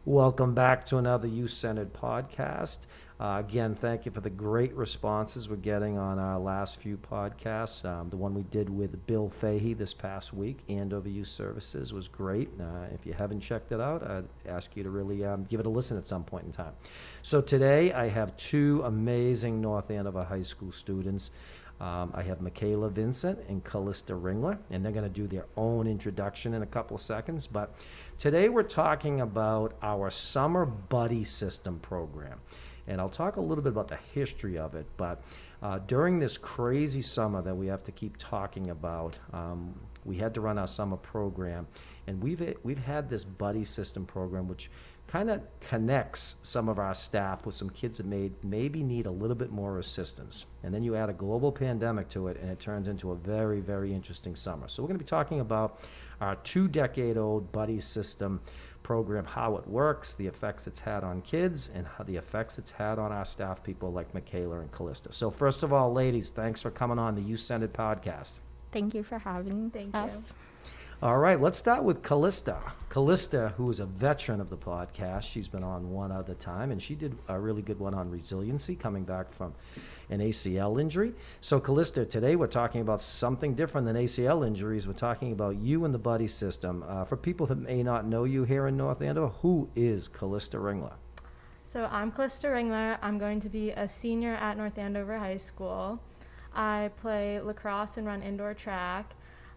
Welcome back to another youth-centered podcast. Again, thank you for the great responses we're getting on our last few podcasts. The one we did with Bill Fahey this past week, Andover Youth Services, was great. If you haven't checked it out, I'd ask you to really give it a listen at some point in time. So today I have two amazing North Andover High School students. I have Mikayla Vincent and Kalista Ringler, and they're going to do their own introduction in a couple of seconds. But today we're talking about our Summer Buddy System program. And I'll talk a little bit about the history of it. But during this crazy summer that we have to keep talking about, we had to run our summer program. And we've had this Buddy System program, which kind of connects some of our staff with some kids that maybe need a little bit more assistance. And then you add a global pandemic to it, and it turns into a very, very interesting summer. So we're going to be talking about our 2-decade-old Buddy System program, how it works, the effects it's had on kids, and how the effects it's had on our staff people like Mikayla and Kalista. So first of all, ladies, thanks for coming on the Youth Centered podcast. Thank you for having Thank us. you. All right, let's start with Kalista. Kalista, who is a veteran of the podcast, she's been on one other time, and she did a really good one on resiliency, coming back from an ACL injury. So Kalista, today we're talking about something different than ACL injuries. We're talking about you and the Buddy System. For people that may not know you here in North Andover, who is Kalista Ringler? So I'm Kalista Ringler. I'm going to be a senior at North Andover High School. I play lacrosse and run indoor track.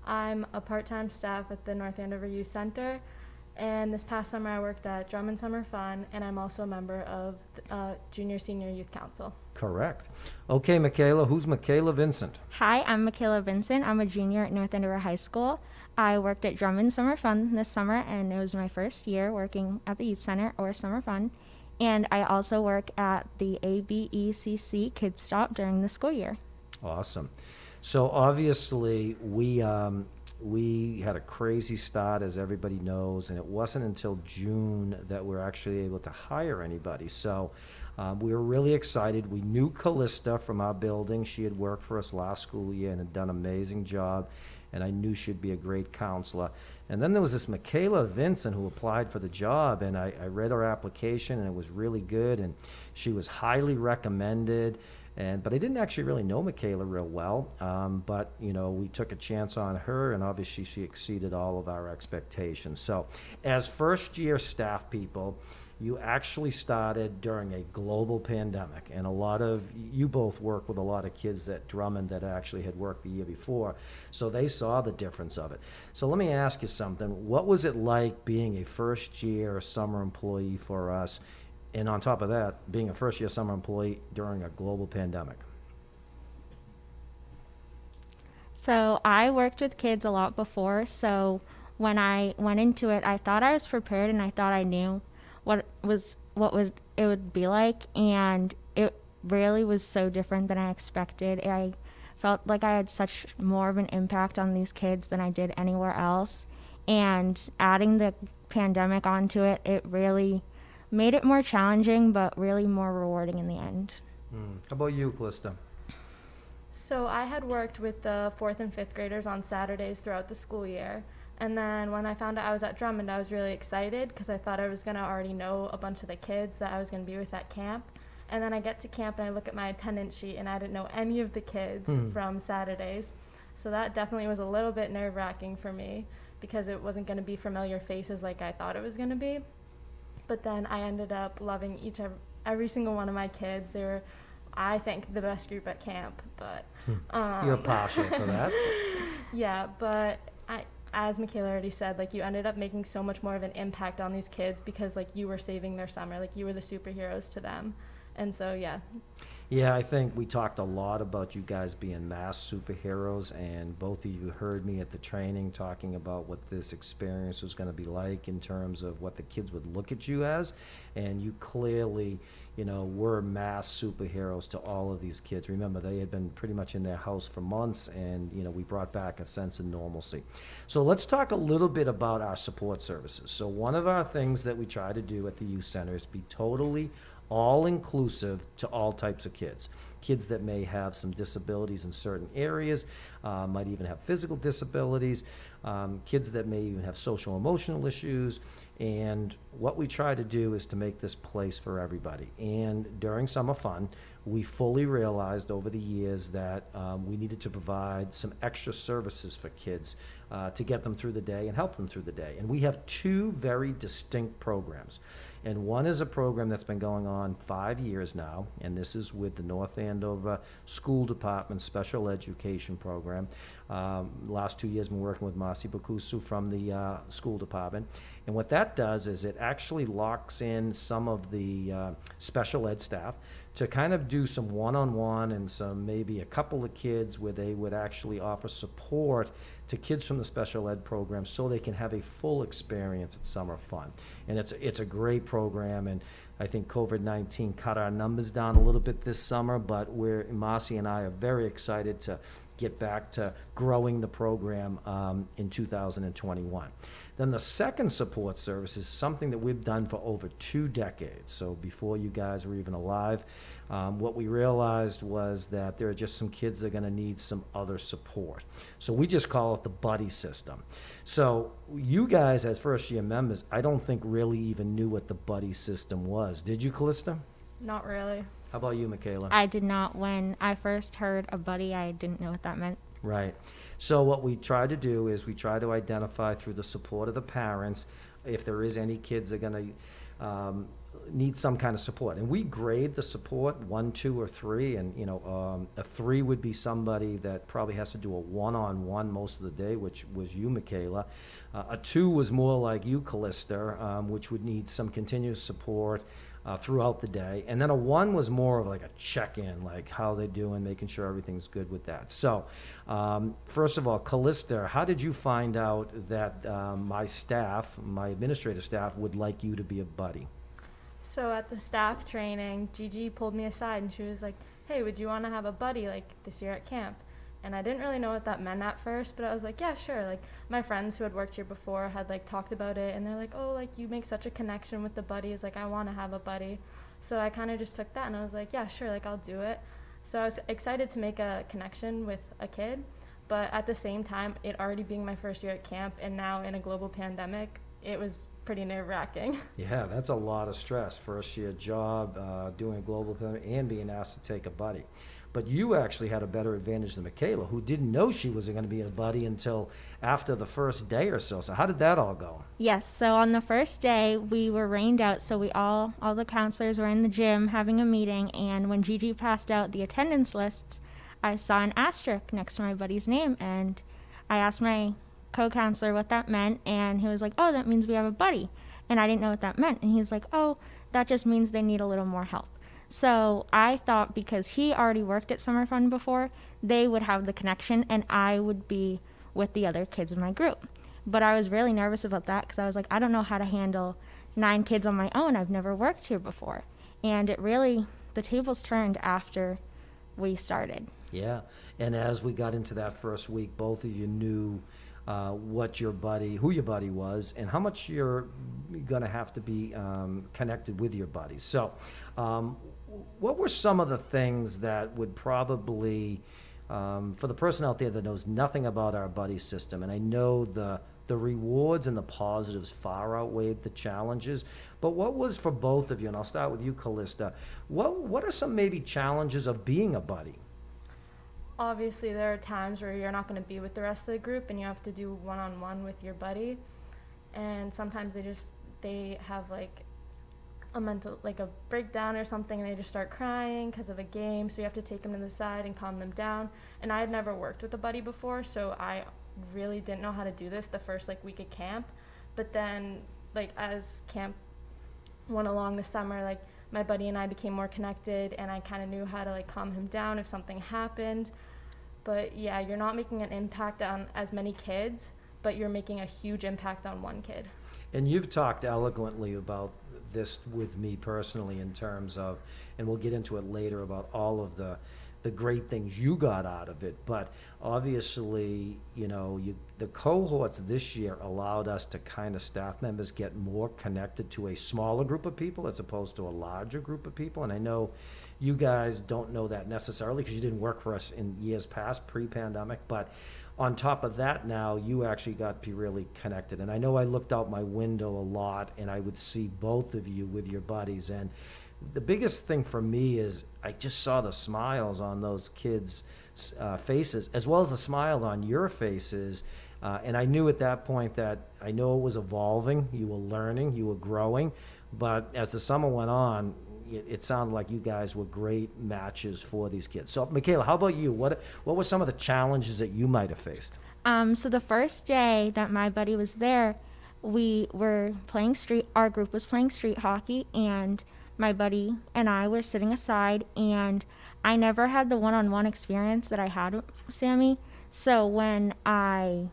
I'm a part-time staff at the North Andover Youth Center, and this past summer I worked at Drummond Summer Fun, and I'm also a member of Junior Senior Youth Council. Correct. Okay, Mikayla, who's Mikayla Vincent? Hi, I'm Mikayla Vincent. I'm a junior at North Andover High School. I worked at Drummond Summer Fun this summer, and it was my first year working at the Youth Center or Summer Fun. And I also work at the ABECC Kids Stop during the school year. Awesome. So obviously we had a crazy start, as everybody knows, and it wasn't until June that we were actually able to hire anybody. So we were really excited. We knew Kalista from our building. She had worked for us last school year and had done an amazing job, and I knew she'd be a great counselor. And then there was this Mikayla Vincent who applied for the job, and I read her application, and it was really good, and she was highly recommended. But I didn't actually really know Mikayla real well. But, you know, we took a chance on her, and obviously she exceeded all of our expectations. So as first-year staff people, you actually started during a global pandemic. And you both work with a lot of kids at Drummond that actually had worked the year before. So they saw the difference of it. So let me ask you something. What was it like being a first-year summer employee for us? And on top of that, being a first-year summer employee during a global pandemic. So I worked with kids a lot before, so when I went into it, I thought I was prepared and I thought I knew what it would be like, and it really was so different than I expected. I felt like I had such more of an impact on these kids than I did anywhere else, and adding the pandemic onto it, it really made it more challenging, but really more rewarding in the end. How about you, Kalista? So I had worked with the 4th and 5th graders on Saturdays throughout the school year. And then when I found out I was at Drummond, I was really excited because I thought I was going to already know a bunch of the kids that I was going to be with at camp. And then I get to camp and I look at my attendance sheet and I didn't know any of the kids from Saturdays. So that definitely was a little bit nerve-wracking for me because it wasn't going to be familiar faces like I thought it was going to be. But then I ended up loving every single one of my kids. They were, I think, the best group at camp. But You're partial to that. yeah, but as Mikayla already said, like, you ended up making so much more of an impact on these kids because, like, you were saving their summer. Like, you were the superheroes to them. And so, yeah. Yeah, I think we talked a lot about you guys being mass superheroes, and both of you heard me at the training talking about what this experience was going to be like in terms of what the kids would look at you as, and you clearly, you know, were mass superheroes to all of these kids. Remember, they had been pretty much in their house for months, and, you know, we brought back a sense of normalcy. So let's talk a little bit about our support services. So one of our things that we try to do at the youth center is be totally all-inclusive to all types of kids. Kids that may have some disabilities in certain areas, might even have physical disabilities, kids that may even have social emotional issues. And what we try to do is to make this place for everybody. And during summer fun, we fully realized over the years that we needed to provide some extra services for kids to get them through the day and help them through the day. And we have two very distinct programs. And one is a program that's been going on 5 years now, and this is with the North Andover School Department Special Education Program. Last 2 years, I've been working with Marcy Bakusu from the school department. And what that does is it actually locks in some of the special ed staff to kind of do some one-on-one and some maybe a couple of kids where they would actually offer support to kids from the special ed program so they can have a full experience at summer fun. And it's a great program, and I think COVID-19 cut our numbers down a little bit this summer, but Marcy and I are very excited to get back to growing the program in 2021. Then the second support service is something that we've done for over 2 decades. So before you guys were even alive, what we realized was that there are just some kids that are going to need some other support. So we just call it the buddy system. So you guys as first year members, I don't think really even knew what the buddy system was. Did you, Kalista? Not really. How about you, Mikayla? I did not. When I first heard a buddy, I didn't know what that meant. Right. So what we try to do is we try to identify through the support of the parents if there is any kids that are going to need some kind of support. And we grade the support 1, 2, or 3. And, a 3 would be somebody that probably has to do a one-on-one most of the day, which was you, Mikayla. A 2 was more like you, Kalista, which would need some continuous support throughout the day. And then a 1 was more of like a check-in, like how they're doing, making sure everything's good with that. So first of all, Kalista, how did you find out that my administrative staff would like you to be a buddy? So at the staff training, Gigi pulled me aside and she was like, hey, would you want to have a buddy like this year at camp? And I didn't really know what that meant at first, but I was like, yeah, sure. Like my friends who had worked here before had like talked about it, and they're like, oh, like you make such a connection with the buddies. Like I want to have a buddy. So I kind of just took that and I was like, yeah, sure. Like I'll do it. So I was excited to make a connection with a kid, but at the same time, it already being my first year at camp and now in a global pandemic, it was pretty nerve-wracking. Yeah, that's a lot of stress. First year job, doing a global pandemic, and being asked to take a buddy. But you actually had a better advantage than Mikayla, who didn't know she was going to be a buddy until after the first day or so. So how did that all go? Yes, so on the first day, we were rained out, so all the counselors were in the gym having a meeting, and when Gigi passed out the attendance lists, I saw an asterisk next to my buddy's name, and I asked my co-counselor what that meant, and he was like, oh, that means we have a buddy. And I didn't know what that meant, and he's like, oh, that just means they need a little more help. So I thought because he already worked at Summer Fun before, they would have the connection and I would be with the other kids in my group. But I was really nervous about that because I was like, I don't know how to handle 9 kids on my own. I've never worked here before. And the tables turned after we started. Yeah, and as we got into that first week, both of you knew who your buddy was, and how much you're going to have to be connected with your buddies. So what were some of the things that would probably, for the person out there that knows nothing about our buddy system, and I know the rewards and the positives far outweighed the challenges, but what was for both of you, and I'll start with you, Kalista, what are some maybe challenges of being a buddy? Obviously, there are times where you're not going to be with the rest of the group and you have to do one-on-one with your buddy. And sometimes they have like a breakdown or something, and they just start crying because of a game. So you have to take them to the side and calm them down. And I had never worked with a buddy before, so I really didn't know how to do this the first week of camp. But then as camp went along this summer, my buddy and I became more connected, and I kind of knew how to calm him down if something happened. But yeah, you're not making an impact on as many kids, but you're making a huge impact on one kid. And you've talked eloquently about this with me personally in terms of, and we'll get into it later, about all of the great things you got out of it. But obviously, the cohorts this year allowed us to kind of staff members get more connected to a smaller group of people as opposed to a larger group of people. And I know you guys don't know that necessarily because you didn't work for us in years past, pre-pandemic, but on top of that, now you actually got to be really connected. And I know I looked out my window a lot and I would see both of you with your buddies. And the biggest thing for me is I just saw the smiles on those kids' faces, as well as the smiles on your faces. And I knew at that point that I know it was evolving. You were learning, you were growing. But as the summer went on, it sounded like you guys were great matches for these kids. So, Mikayla, how about you? What were some of the challenges that you might have faced? So the first day that my buddy was there, we were playing our group was playing street hockey, and my buddy and I were sitting aside, and I never had the one-on-one experience that I had with Sammy. So when I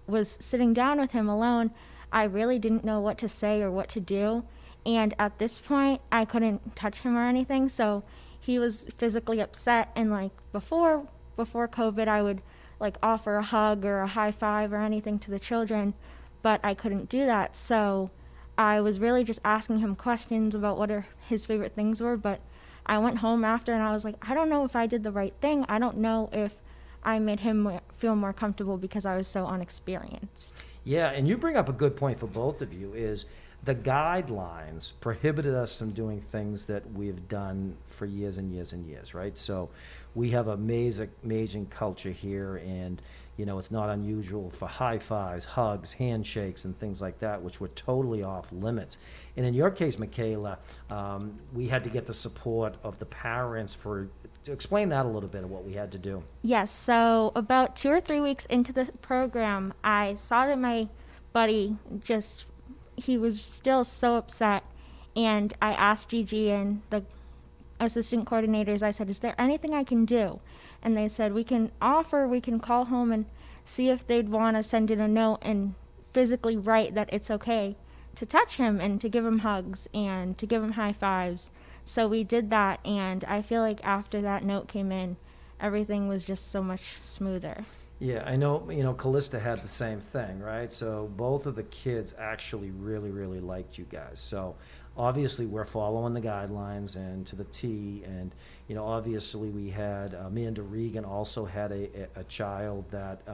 was sitting down with him alone, I really didn't know what to say or what to do. And at this point, I couldn't touch him or anything, so he was physically upset. And like before COVID, I would like offer a hug or a high five or anything to the children, but I couldn't do that. So I was really just asking him questions about what his favorite things were. But I went home after and I was like, I don't know if I did the right thing. I don't know if I made him feel more comfortable because I was so unexperienced. Yeah, and you bring up a good point for both of you is the guidelines prohibited us from doing things that we've done for years and years and years, right? So we have amazing culture here, and it's not unusual for high fives, hugs, handshakes, and things like that, which were totally off limits. And in your case, Mikayla, we had to get the support of the parents to explain that a little bit of what we had to do. Yes, so about 2 or 3 weeks into the program, I saw that my buddy he was still so upset, and I asked Gigi and the assistant coordinators, I said, is there anything I can do? And they said, we can call home and see if they'd want to send in a note and physically write that it's okay to touch him and to give him hugs and to give him high fives. So we did that, and I feel like after that note came in, everything was just so much smoother. Yeah, I know, Kalista had the same thing, right? So both of the kids actually really, really liked you guys. So obviously we're following the guidelines and to the T. And, obviously we had Amanda Regan also had a child that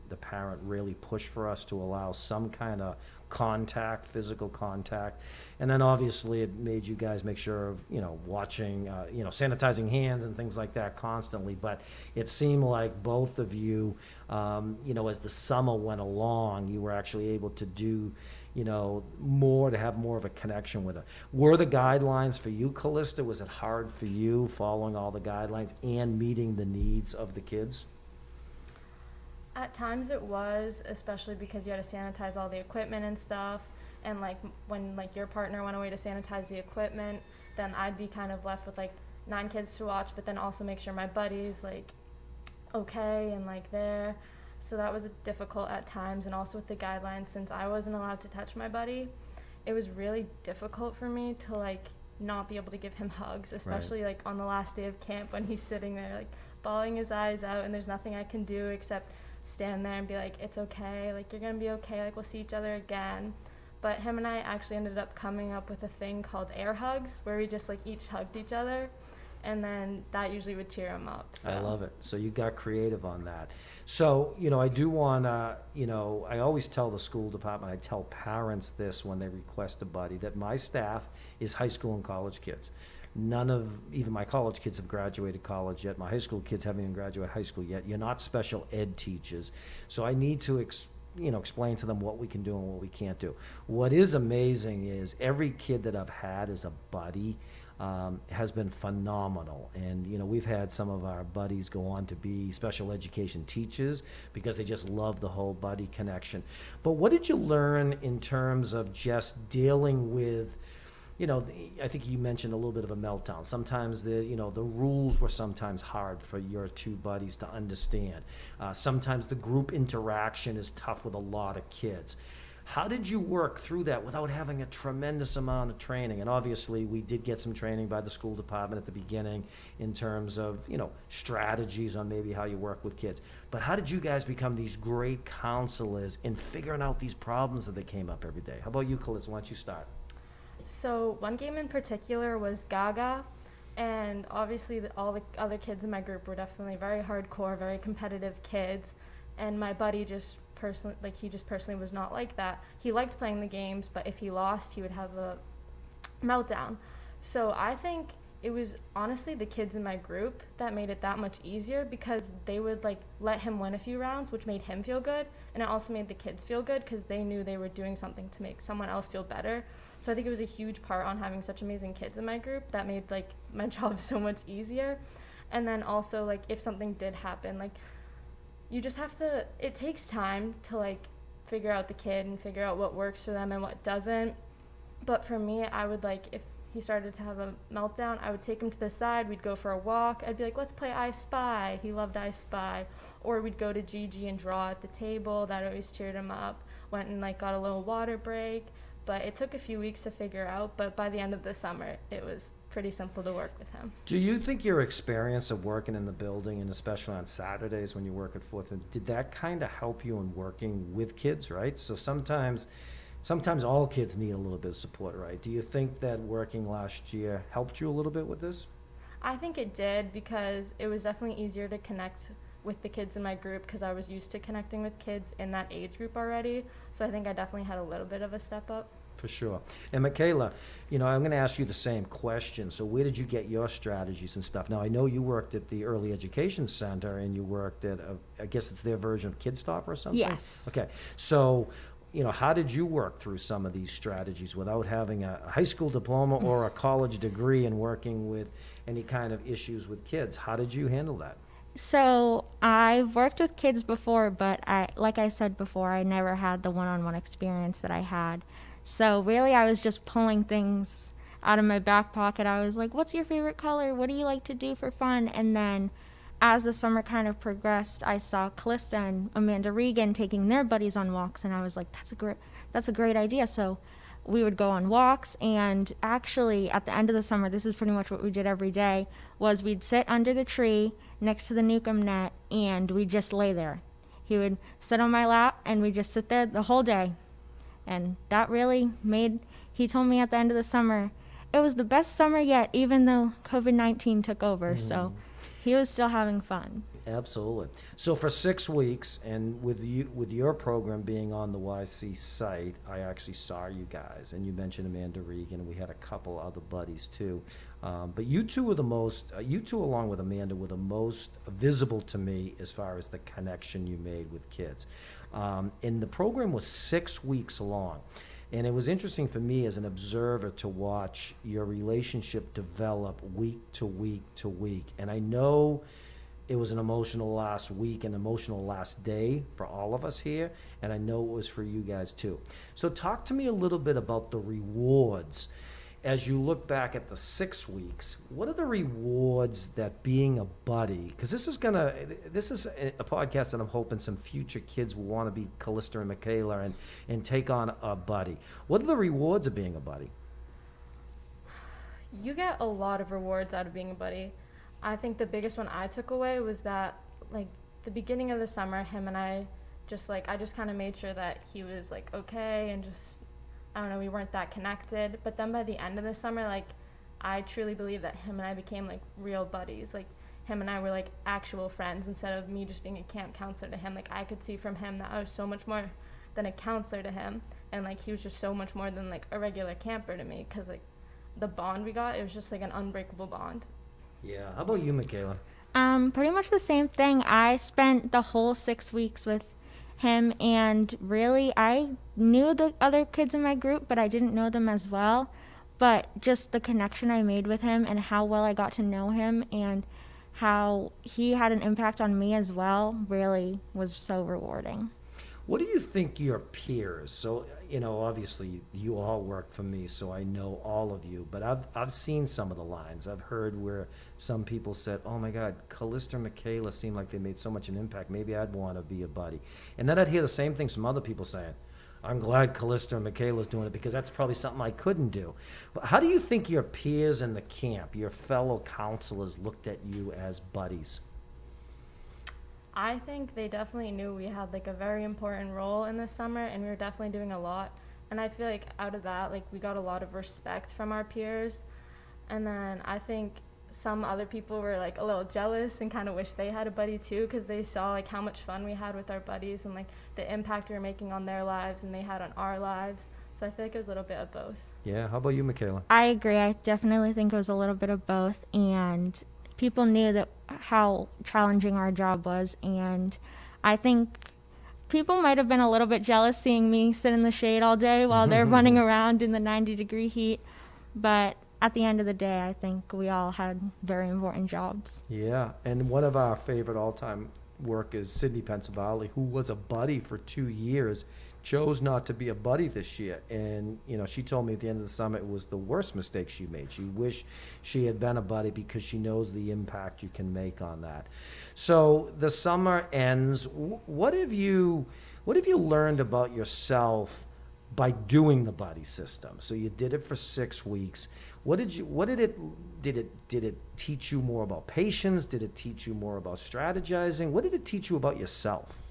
the parent really pushed for us to allow some kind of contact, physical contact. And then obviously it made you guys make sure of, watching, sanitizing hands and things like that constantly. But it seemed like both of you, as the summer went along, you were actually able to do, more, to have more of a connection with her. Were the guidelines for you, Kalista? Was it hard for you following all the guidelines and meeting the needs of the kids? At times it was, especially because you had to sanitize all the equipment and stuff. And when your partner went away to sanitize the equipment, then I'd be kind of left with 9 kids to watch, but then also make sure my buddy's okay and there. So that was difficult at times. And also with the guidelines, since I wasn't allowed to touch my buddy, it was really difficult for me to not be able to give him hugs, especially Right. On the last day of camp when he's sitting there bawling his eyes out and there's nothing I can do except stand there and be it's okay, you're gonna be okay, we'll see each other again. But him and I actually ended up coming up with a thing called air hugs, where we just each hugged each other, and then that usually would cheer him up. So. I love it. So you got creative on that. So, I do want to, I always tell the school department, I tell parents this when they request a buddy, that my staff is high school and college kids. None of, even my college kids have graduated college yet. My high school kids haven't even graduated high school yet. You're not special ed teachers. So I need to explain to them what we can do and what we can't do. What is amazing is every kid that I've had as a buddy has been phenomenal. And, we've had some of our buddies go on to be special education teachers because they just love the whole buddy connection. But what did you learn in terms of just dealing with, I think you mentioned a little bit of a meltdown. Sometimes the rules were sometimes hard for your two buddies to understand. Sometimes the group interaction is tough with a lot of kids. How did you work through that without having a tremendous amount of training? And obviously we did get some training by the school department at the beginning in terms of, strategies on maybe how you work with kids. But how did you guys become these great counselors in figuring out these problems that they came up every day? How about you, Kalista? Why don't you start? So one game in particular was Gaga, and obviously all the other kids in my group were definitely very hardcore, very competitive kids. And my buddy just personally was not like that. He liked playing the games, but if he lost, he would have a meltdown. So I think it was honestly the kids in my group that made it that much easier, because they would like let him win a few rounds, which made him feel good, and it also made the kids feel good because they knew they were doing something to make someone else feel better. So I think it was a huge part on having such amazing kids in my group that made like my job so much easier. And then also, like, if something did happen, like, you just have to, it takes time to like figure out the kid and figure out what works for them and what doesn't. But for me, I would like, if he started to have a meltdown, I would take him to the side, we'd go for a walk, I'd be like, let's play I Spy. He loved I Spy. Or we'd go to Gigi and draw at the table. That always cheered him up. Went and like got a little water break. But it took a few weeks to figure out, but by the end of the summer, it was pretty simple to work with him. Do you think your experience of working in the building, and especially on Saturdays when you work at Fourth, did that kind of help you in working with kids, right? So sometimes all kids need a little bit of support, right? Do you think that working last year helped you a little bit with this? I think it did, because it was definitely easier to connect with the kids in my group because I was used to connecting with kids in that age group already. So I think I definitely had a little bit of a step up. For sure. And Mikayla, I'm going to ask you the same question. So where did you get your strategies and stuff? Now, I know you worked at the Early Education Center, and you worked at, I guess it's their version of Kid Stop or something? Yes. Okay. So, how did you work through some of these strategies without having a high school diploma or a college degree and working with any kind of issues with kids? How did you handle that? So I've worked with kids before, but like I said before, I never had the one-on-one experience that I had. So really, I was just pulling things out of my back pocket. I was like, what's your favorite color? What do you like to do for fun? And then as the summer kind of progressed, I saw Kalista and Amanda Regan taking their buddies on walks, and I was like, that's a great idea. So we would go on walks, and actually at the end of the summer, this is pretty much what we did every day, was we'd sit under the tree next to the Newcomb net, and we'd just lay there. He would sit on my lap, and we'd just sit there the whole day. And that really he told me at the end of the summer, it was the best summer yet, even though COVID-19 took over. So he was still having fun. Absolutely. So for 6 weeks, and with your program being on the YC site, I actually saw you guys, and you mentioned Amanda Regan, and we had a couple other buddies too. But you two were the most, you two along with Amanda were the most visible to me as far as the connection you made with kids. And the program was 6 weeks long. And it was interesting for me as an observer to watch your relationship develop week to week to week. And I know it was an emotional last week, an emotional last day for all of us here, and I know it was for you guys too. So talk to me a little bit about the rewards. As you look back at the 6 weeks, what are the rewards that being a buddy, because this is a podcast that I'm hoping some future kids will want to be Kalista and Mikayla and take on a buddy. What are the rewards of being a buddy? You get a lot of rewards out of being a buddy. I think the biggest one I took away was that, like, the beginning of the summer, him and I just kind of made sure that he was, like, okay, and just, I don't know, we weren't that connected. But then by the end of the summer, like, I truly believe that him and I became, like, real buddies. Like, him and I were, like, actual friends instead of me just being a camp counselor to him. Like, I could see from him that I was so much more than a counselor to him. And, like, he was just so much more than, like, a regular camper to me, because, like, the bond we got, it was just, like, an unbreakable bond. Yeah. How about you, Mikayla? Pretty much the same thing. I spent the whole 6 weeks with him, and really I knew the other kids in my group, but I didn't know them as well. But just the connection I made with him and how well I got to know him and how he had an impact on me as well really was so rewarding. What do you think your peers, so, obviously you all work for me, so I know all of you, but I've seen some of the lines. I've heard where some people said, oh my God, Kalista and Mikayla seem like they made so much an impact. Maybe I'd want to be a buddy. And then I'd hear the same things from other people saying, I'm glad Kalista and Mikayla's doing it because that's probably something I couldn't do. But how do you think your peers in the camp, your fellow counselors, looked at you as buddies? I think they definitely knew we had, like, a very important role in the summer, and we were definitely doing a lot. And I feel like out of that, like, we got a lot of respect from our peers. And then I think some other people were like a little jealous and kind of wish they had a buddy too, because they saw like how much fun we had with our buddies and like the impact we were making on their lives and they had on our lives. So I feel like it was a little bit of both. Yeah, how about you, Mikayla? I agree. I definitely think it was a little bit of both, and people knew that how challenging our job was, and I think people might have been a little bit jealous seeing me sit in the shade all day while they're running around in the 90-degree heat, but at the end of the day, I think we all had very important jobs. Yeah, and one of our favorite all-time workers, Sydney Pensavalle, who was a buddy for 2 years, chose not to be a buddy this year. And, you know, she told me at the end of the summer it was the worst mistake she made. She wished she had been a buddy because she knows the impact you can make on that. So the summer ends. What have you learned about yourself by doing the buddy system? So you did it for 6 weeks. Did it teach you more about patience? Did it teach you more about strategizing? What did it teach you about yourself?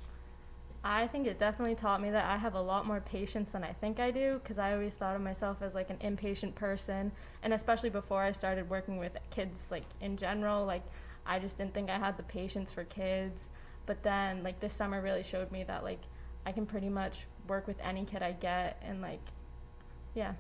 I think it definitely taught me that I have a lot more patience than I think I do, because I always thought of myself as like an impatient person, and especially before I started working with kids like in general, like I just didn't think I had the patience for kids. But then like this summer really showed me that like I can pretty much work with any kid I get, and like, yeah.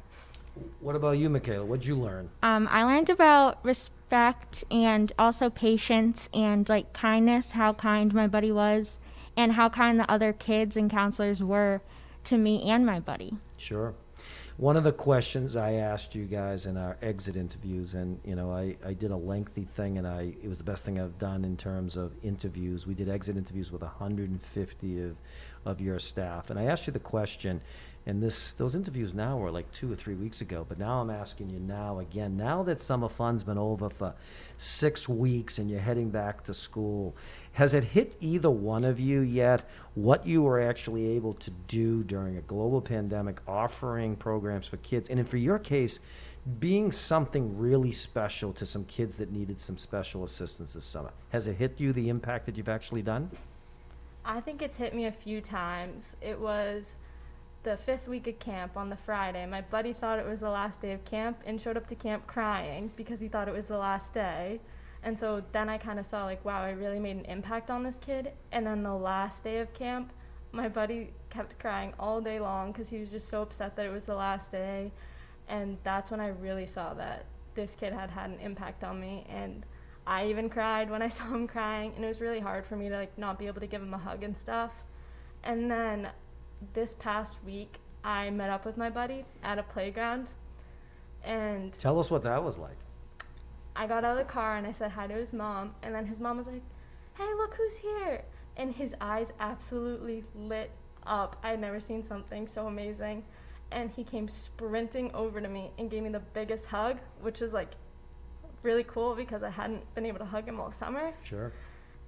What about you, Mikayla? What'd you learn? I learned about respect and also patience and like kindness, how kind my buddy was, and how kind the other kids and counselors were to me and my buddy. Sure. One of the questions I asked you guys in our exit interviews, and you know, I did a lengthy thing, and it was the best thing I've done in terms of interviews. We did exit interviews with 150 of your staff, and I asked you the question, and those interviews now were like 2 or 3 weeks ago, but now I'm asking you now again, now that summer fun's been over for 6 weeks and you're heading back to school, has it hit either one of you yet what you were actually able to do during a global pandemic, offering programs for kids, and for your case, being something really special to some kids that needed some special assistance this summer? Has it hit you, the impact that you've actually done? I think it's hit me a few times. It was the 5th week of camp on the Friday. My buddy thought it was the last day of camp and showed up to camp crying because he thought it was the last day. And so then I kind of saw like, wow, I really made an impact on this kid. And then the last day of camp, my buddy kept crying all day long because he was just so upset that it was the last day. And that's when I really saw that this kid had an impact on me. And I even cried when I saw him crying, and it was really hard for me to like not be able to give him a hug and stuff. And then this past week, I met up with my buddy at a playground, and Tell us what that was like. I got out of the car and I said hi to his mom, and then his mom was like, "Hey, look who's here." And his eyes absolutely lit up. I had never seen something so amazing. And he came sprinting over to me and gave me the biggest hug, which was like really cool because I hadn't been able to hug him all summer. Sure.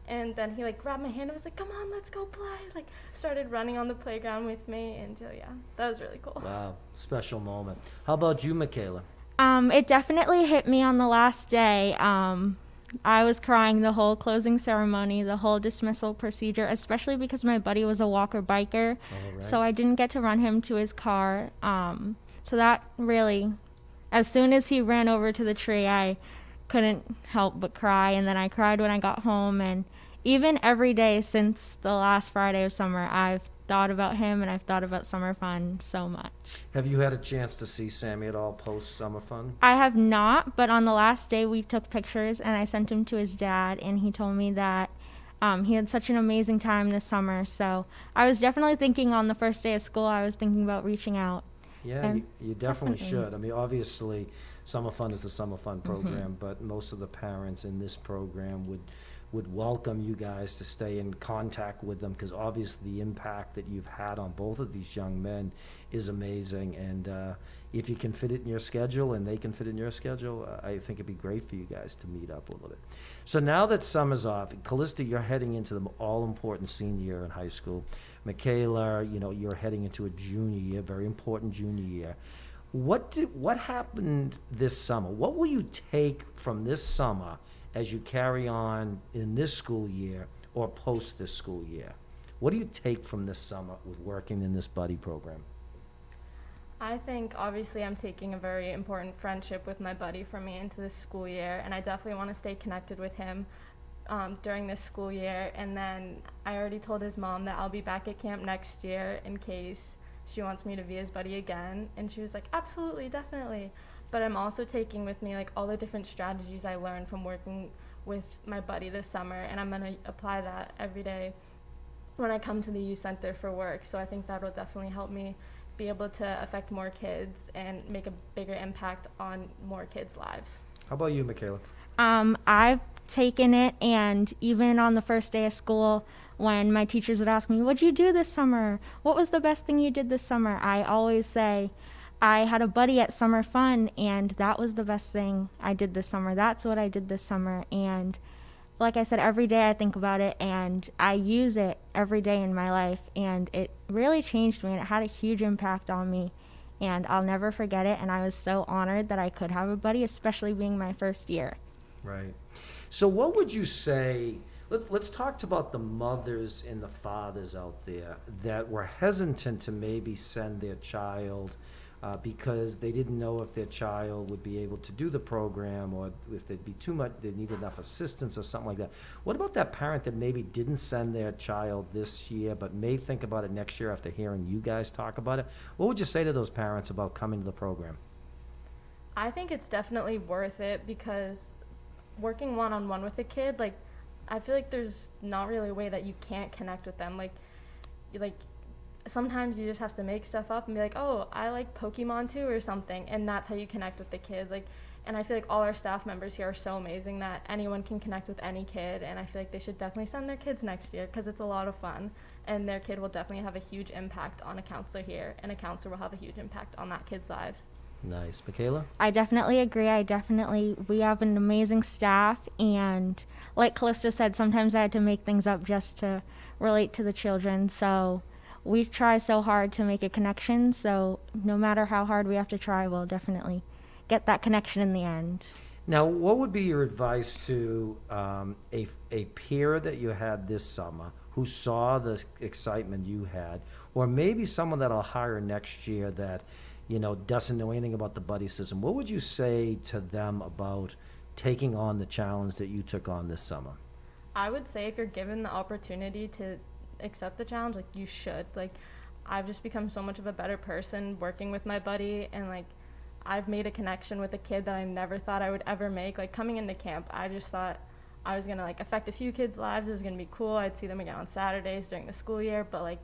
And then he like grabbed my hand and was like, "Come on, let's go play." Like started running on the playground with me, and so yeah, that was really cool. Wow, special moment. How about you, Mikayla? It definitely hit me on the last day. I was crying the whole closing ceremony, the whole dismissal procedure, especially because my buddy was a walker biker. All right. So I didn't get to run him to his car. So that really, as soon as he ran over to the tree, I couldn't help but cry. And then I cried when I got home. And even every day since the last Friday of summer, I've thought about him and I've thought about summer fun so much. Have you had a chance to see Sammy at all post summer fun? I have not, but on the last day we took pictures and I sent him to his dad, and he told me that he had such an amazing time this summer. So I was definitely thinking on the first day of school, I was thinking about reaching out. Yeah, And you definitely definitely. should. I mean, obviously, Summer Fun is the Summer Fun program, but most of the parents in this program would welcome you guys to stay in contact with them, because obviously the impact that you've had on both of these young men is amazing. And if you can fit it in your schedule and they can fit in your schedule, I think it'd be great for you guys to meet up a little bit. So now that summer's off, Kalista, you're heading into the all-important senior year in high school. Mikayla, you know, you're heading into a junior year, very important junior year. What happened this summer? What will you take from this summer as you carry on in this school year or post this school year? What do you take from this summer with working in this buddy program? I think obviously I'm taking a very important friendship with my buddy for me into this school year, and I definitely want to stay connected with him during this school year. And then I already told his mom that I'll be back at camp next year in case she wants me to be his buddy again. And she was like, absolutely, definitely. But I'm also taking with me like all the different strategies I learned from working with my buddy this summer, and I'm going to apply that every day when I come to the youth center for work. So I think that will definitely help me be able to affect more kids and make a bigger impact on more kids' lives. How about you, Mikayla? I've taken it, and even on the first day of school, when my teachers would ask me, what'd you do this summer? What was the best thing you did this summer? I always say, I had a buddy at summer fun, and that was the best thing I did this summer. That's what I did this summer. And like I said, every day I think about it, and I use it every day in my life, and it really changed me, and it had a huge impact on me, and I'll never forget it. And I was so honored that I could have a buddy, especially being my first year. Right. So what would you say, let's talk about the mothers and the fathers out there that were hesitant to maybe send their child because they didn't know if their child would be able to do the program, or if there'd be too much, they needed enough assistance or something like that. What about that parent that maybe didn't send their child this year but may think about it next year after hearing you guys talk about it? What would you say to those parents about coming to the program? I think it's definitely worth it, because working one-on-one with a kid, like, I feel like there's not really a way that you can't connect with them. Like sometimes you just have to make stuff up and be like, oh, I like Pokemon too or something, and that's how you connect with the kid. Like, and I feel like all our staff members here are so amazing that anyone can connect with any kid, and I feel like they should definitely send their kids next year, because it's a lot of fun, and their kid will definitely have a huge impact on a counselor here, and a counselor will have a huge impact on that kid's lives. Nice. Mikayla? I definitely agree. We have an amazing staff, and like Kalista said, sometimes I had to make things up just to relate to the children. So we try so hard to make a connection. So no matter how hard we have to try, we'll definitely get that connection in the end. Now, what would be your advice to a peer that you had this summer who saw the excitement you had, or maybe someone that I'll hire next year that, you know, doesn't know anything about the buddy system? What would you say to them about taking on the challenge that you took on this summer? I would say if you're given the opportunity to accept the challenge, like, you should. Like, I've just become so much of a better person working with my buddy, and like, I've made a connection with a kid that I never thought I would ever make. Like, coming into camp, I just thought I was gonna like affect a few kids' lives. It was gonna be cool. I'd see them again on Saturdays during the school year, but like,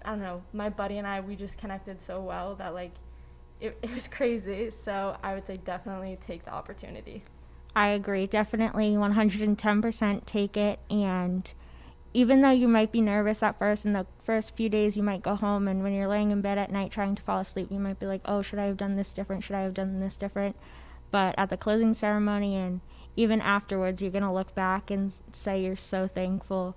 I don't know, my buddy and I, we just connected so well that like it was crazy. So I would say definitely take the opportunity. I agree. Definitely 110% take it. And even though you might be nervous at first, in the first few days you might go home, and when you're laying in bed at night trying to fall asleep, you might be like, oh, should I have done this different? Should I have done this different? But at the closing ceremony and even afterwards, you're going to look back and say you're so thankful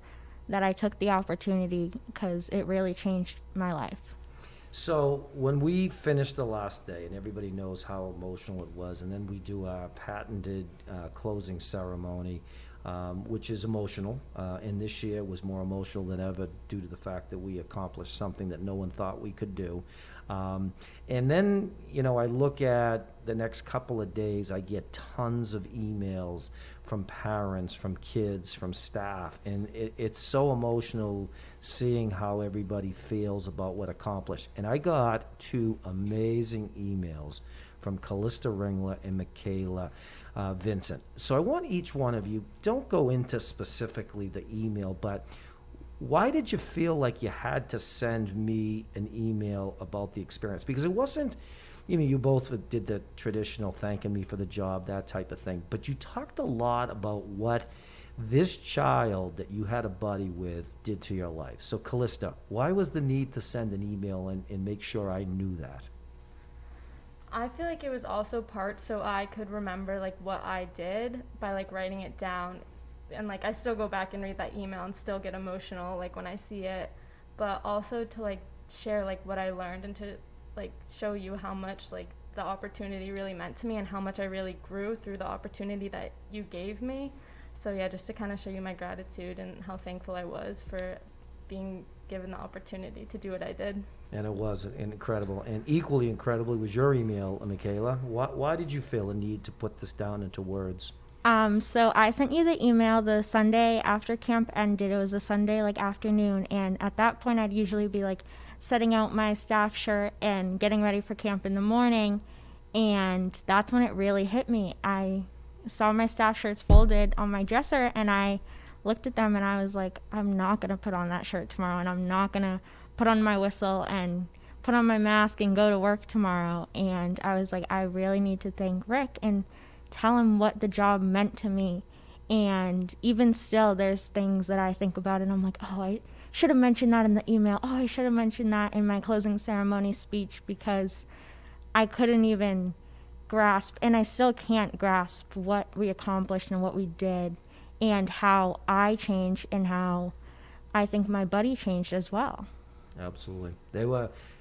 that I took the opportunity, because it really changed my life. So when we finished the last day, and everybody knows how emotional it was, and then we do our patented closing ceremony, which is emotional, and this year was more emotional than ever due to the fact that we accomplished something that no one thought we could do. And then, you know, I look at the next couple of days, I get tons of emails from parents, from kids, from staff, and it's so emotional seeing how everybody feels about what accomplished. And I got 2 amazing emails from Kalista, Ringler, and Mikayla, Vincent. So I want each one of you, don't go into specifically the email, but why did you feel like you had to send me an email about the experience? Because it wasn't, you know, you both did the traditional thanking me for the job, that type of thing, but you talked a lot about what this child that you had a buddy with did to your life. So Kalista, why was the need to send an email and make sure I knew that? I feel like it was also part so I could remember like what I did by like writing it down, and like I still go back and read that email and still get emotional like when I see it, but also to like share like what I learned, and to like show you how much like the opportunity really meant to me, and how much I really grew through the opportunity that you gave me. So yeah, just to kind of show you my gratitude and how thankful I was for being given the opportunity to do what I did. And it was incredible. And equally incredible was your email, Mikayla. Why did you feel a need to put this down into words? So I sent you the email the Sunday after camp ended. It was a Sunday afternoon, and at that point I'd usually be setting out my staff shirt and getting ready for camp in the morning, and that's when it really hit me. I saw my staff shirts folded on my dresser, and I looked at them and I was like, I'm not going to put on that shirt tomorrow, and I'm not going to put on my whistle and put on my mask and go to work tomorrow. And I was like, I really need to thank Rick and tell him what the job meant to me. And even still, there's things that I think about and I'm like, oh, I should have mentioned that in the email. Oh, I should have mentioned that in my closing ceremony speech, because I couldn't even grasp, and I still can't grasp, what we accomplished and what we did and how I changed and how I think my buddy changed as well. Absolutely.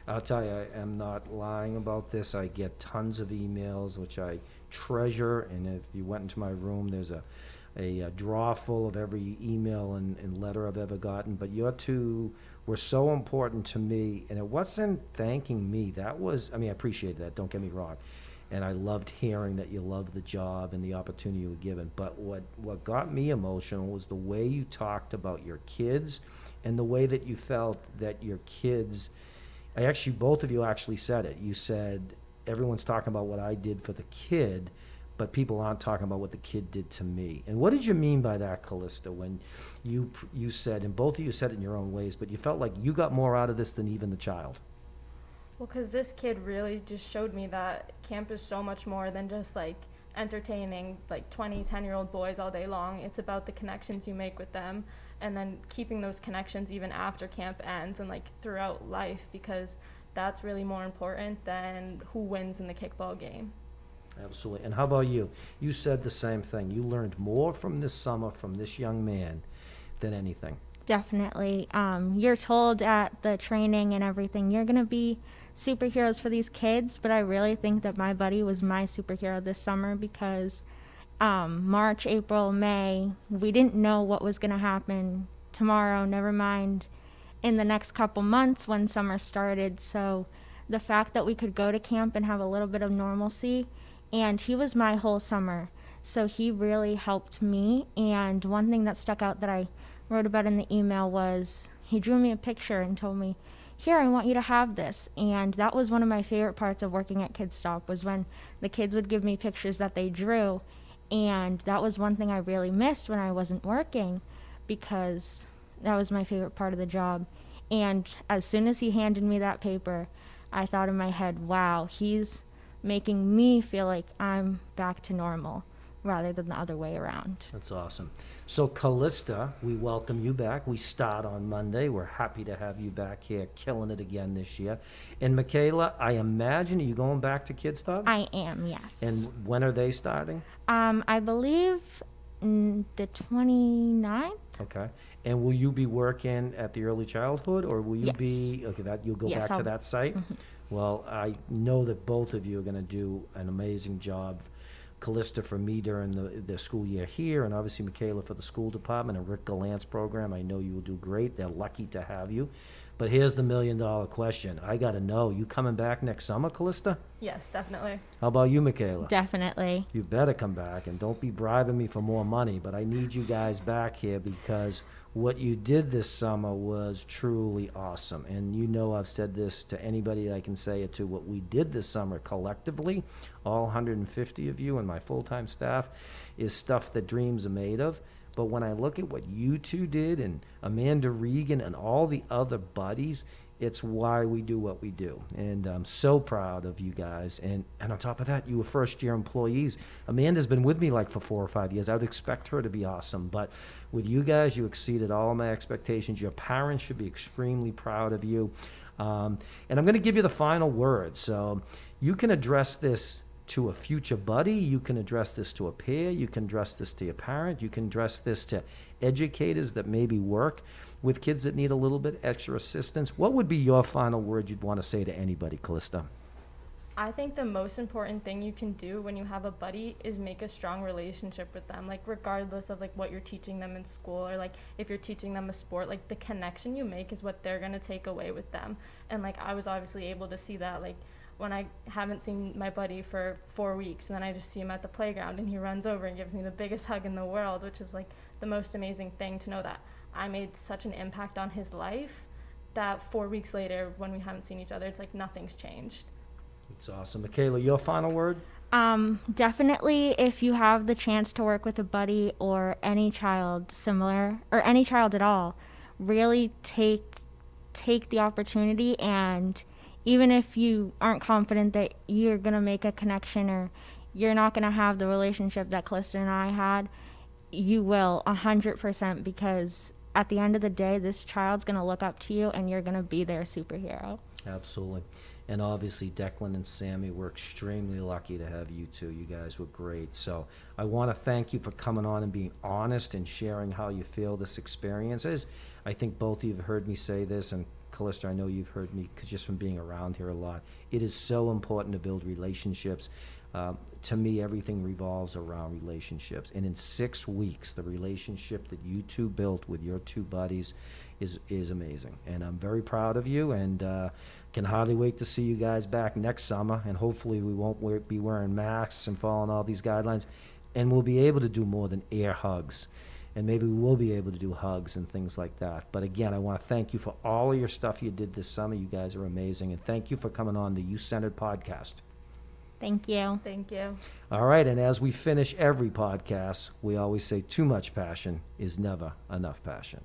I'll tell you, I am not lying about this. I get tons of emails, which I treasure, and if you went into my room, there's a drawer full of every email and letter I've ever gotten. But your two were so important to me, and it wasn't thanking me. That was, I appreciated that, don't get me wrong. And I loved hearing that you loved the job and the opportunity you were given. But what got me emotional was the way you talked about your kids and the way that you felt that your kids, both of you actually said it. You said, everyone's talking about what I did for the kid, but people aren't talking about what the kid did to me. And what did you mean by that, Kalista, when you said, and both of you said it in your own ways, but you felt like you got more out of this than even the child? Well, because this kid really just showed me that camp is so much more than just entertaining 10-year-old boys all day long. It's about the connections you make with them, and then keeping those connections even after camp ends and throughout life, because that's really more important than who wins in the kickball game. Absolutely. And how about you? You said the same thing. You learned more from this summer from this young man than anything. Definitely. You're told at the training and everything, you're going to be superheroes for these kids, but I really think that my buddy was my superhero this summer, because March, April, May, we didn't know what was going to happen tomorrow, never mind in the next couple months when summer started. So the fact that we could go to camp and have a little bit of normalcy, and he was my whole summer, so he really helped me. And one thing that stuck out that I wrote about in the email was he drew me a picture and told me, here, I want you to have this. And that was one of my favorite parts of working at Kid Stop, was when the kids would give me pictures that they drew. And that was one thing I really missed when I wasn't working, because that was my favorite part of the job. And as soon as he handed me that paper, I thought in my head, wow, he's making me feel like I'm back to normal rather than the other way around. That's awesome. So Kalista, we welcome you back. We start on Monday. We're happy to have you back here, killing it again this year. And Mikayla, I imagine, are you going back to Kid Stop? I am, yes. And when are they starting? I believe the 29th. Okay. And will you be working at the early childhood, or will you Yes. be, you'll go back to that site? Mm-hmm. Well, I know that both of you are going to do an amazing job. Kalista for me during the school year here, and obviously Mikayla for the school department and Rick Gallant's program. I know you will do great. They're lucky to have you. But here's the $1 million question. I got to know, you coming back next summer, Kalista? Yes, definitely. How about you, Mikayla? Definitely. You better come back, and don't be bribing me for more money, but I need you guys back here, because what you did this summer was truly awesome. And you know I've said this to anybody that I can say it to. What we did this summer collectively, all 150 of you and my full-time staff, is stuff that dreams are made of. But when I look at what you two did, and Amanda Regan and all the other buddies, it's why we do what we do. And I'm so proud of you guys. And on top of that, you were first-year employees. Amanda's been with me for 4 or 5 years. I would expect her to be awesome. But with you guys, you exceeded all my expectations. Your parents should be extremely proud of you. And I'm going to give you the final word. So you can address this to a future buddy, you can address this to a peer, you can address this to your parent, you can address this to educators that maybe work with kids that need a little bit extra assistance. What would be your final word you'd want to say to anybody, Kalista? I think the most important thing you can do when you have a buddy is make a strong relationship with them, like regardless of like what you're teaching them in school, or like if you're teaching them a sport, like the connection you make is what they're going to take away with them. And like I was obviously able to see that, like when I haven't seen my buddy for 4 weeks and then I just see him at the playground and he runs over and gives me the biggest hug in the world, which is like the most amazing thing to know that I made such an impact on his life that 4 weeks later when we haven't seen each other, it's like nothing's changed. It's awesome. Mikayla, your final word? Definitely, if you have the chance to work with a buddy or any child similar, or any child at all, really take the opportunity. And even if you aren't confident that you're going to make a connection or you're not going to have the relationship that Kalista and I had, you will 100%, because at the end of the day, this child's going to look up to you and you're going to be their superhero. Absolutely. And obviously, Declan and Sammy, we're extremely lucky to have you two. You guys were great. So I want to thank you for coming on and being honest and sharing how you feel this experience is. I think both of you have heard me say this, and Kalista, I know you've heard me just from being around here a lot. It is so important to build relationships. To me, everything revolves around relationships. And in 6 weeks, the relationship that you two built with your two buddies is amazing. And I'm very proud of you, and can hardly wait to see you guys back next summer. And hopefully we won't be wearing masks and following all these guidelines. And we'll be able to do more than air hugs. And maybe we will be able to do hugs and things like that. But again, I want to thank you for all of your stuff you did this summer. You guys are amazing. And thank you for coming on the You-Centered podcast. Thank you. Thank you. All right, and as we finish every podcast, we always say too much passion is never enough passion.